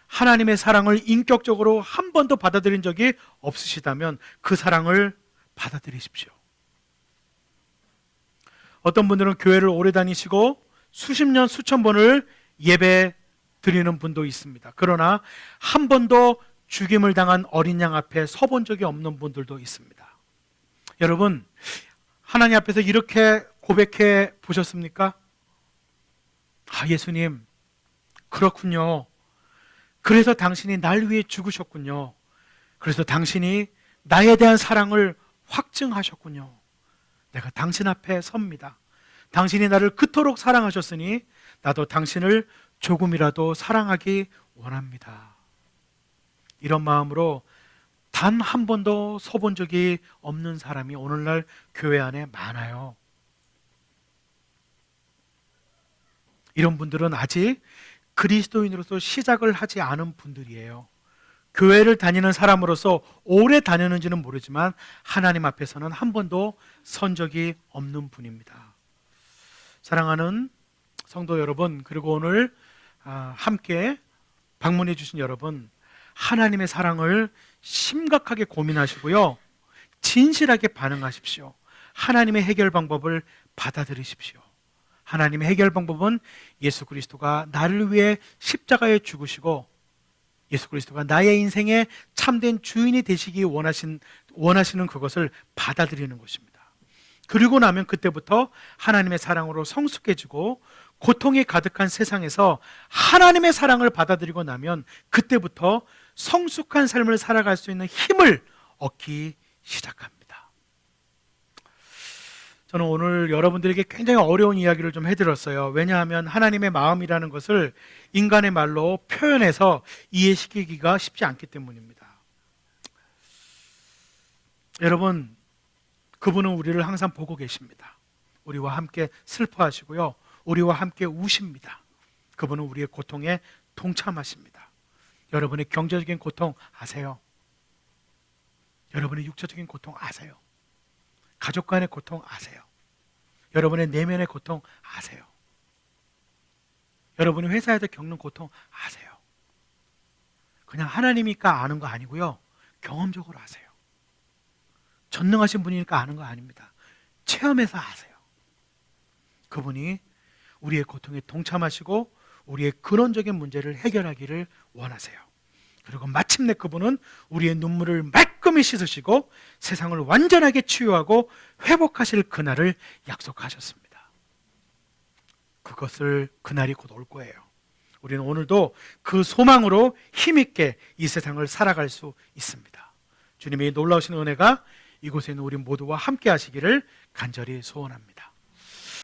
하나님의 사랑을 인격적으로 한 번도 받아들인 적이 없으시다면 그 사랑을 받아들이십시오. 어떤 분들은 교회를 오래 다니시고 수십 년 수천 번을 예배 드리는 분도 있습니다. 그러나 한 번도 죽임을 당한 어린 양 앞에 서본 적이 없는 분들도 있습니다. 여러분, 하나님 앞에서 이렇게 고백해 보셨습니까? 예수님, 그렇군요. 그래서 당신이 날 위해 죽으셨군요. 그래서 당신이 나에 대한 사랑을 확증하셨군요. 내가 당신 앞에 섭니다. 당신이 나를 그토록 사랑하셨으니 나도 당신을 조금이라도 사랑하기 원합니다. 이런 마음으로 단 한 번도 서본 적이 없는 사람이 오늘날 교회 안에 많아요. 이런 분들은 아직 그리스도인으로서 시작을 하지 않은 분들이에요. 교회를 다니는 사람으로서 오래 다녔는지는 모르지만 하나님 앞에서는 한 번도 선 적이 없는 분입니다. 사랑하는 성도 여러분, 그리고 오늘 함께 방문해 주신 여러분, 하나님의 사랑을 심각하게 고민하시고요, 진실하게 반응하십시오. 하나님의 해결 방법을 받아들이십시오. 하나님의 해결 방법은 예수 그리스도가 나를 위해 십자가에 죽으시고 예수 그리스도가 나의 인생의 참된 주인이 되시기 원하시는 그것을 받아들이는 것입니다. 그리고 나면 그때부터 하나님의 사랑으로 성숙해지고 고통이 가득한 세상에서 하나님의 사랑을 받아들이고 나면 그때부터 성숙한 삶을 살아갈 수 있는 힘을 얻기 시작합니다. 저는 오늘 여러분들에게 굉장히 어려운 이야기를 좀 해드렸어요. 왜냐하면 하나님의 마음이라는 것을 인간의 말로 표현해서 이해시키기가 쉽지 않기 때문입니다. 여러분, 그분은 우리를 항상 보고 계십니다. 우리와 함께 슬퍼하시고요, 우리와 함께 우십니다. 그분은 우리의 고통에 동참하십니다. 여러분의 경제적인 고통 아세요? 여러분의 육체적인 고통 아세요? 가족 간의 고통 아세요? 여러분의 내면의 고통 아세요? 여러분이 회사에서 겪는 고통 아세요? 그냥 하나님이니까 아는 거 아니고요, 경험적으로 아세요. 전능하신 분이니까 아는 거 아닙니다. 체험해서 아세요. 그분이 우리의 고통에 동참하시고 우리의 근원적인 문제를 해결하기를 원하세요. 그리고 마침내 그분은 우리의 눈물을 말끔히 씻으시고 세상을 완전하게 치유하고 회복하실 그날을 약속하셨습니다. 그날이 곧 올 거예요. 우리는 오늘도 그 소망으로 힘있게 이 세상을 살아갈 수 있습니다. 주님의 놀라우신 은혜가 이곳에 있는 우리 모두와 함께 하시기를 간절히 소원합니다.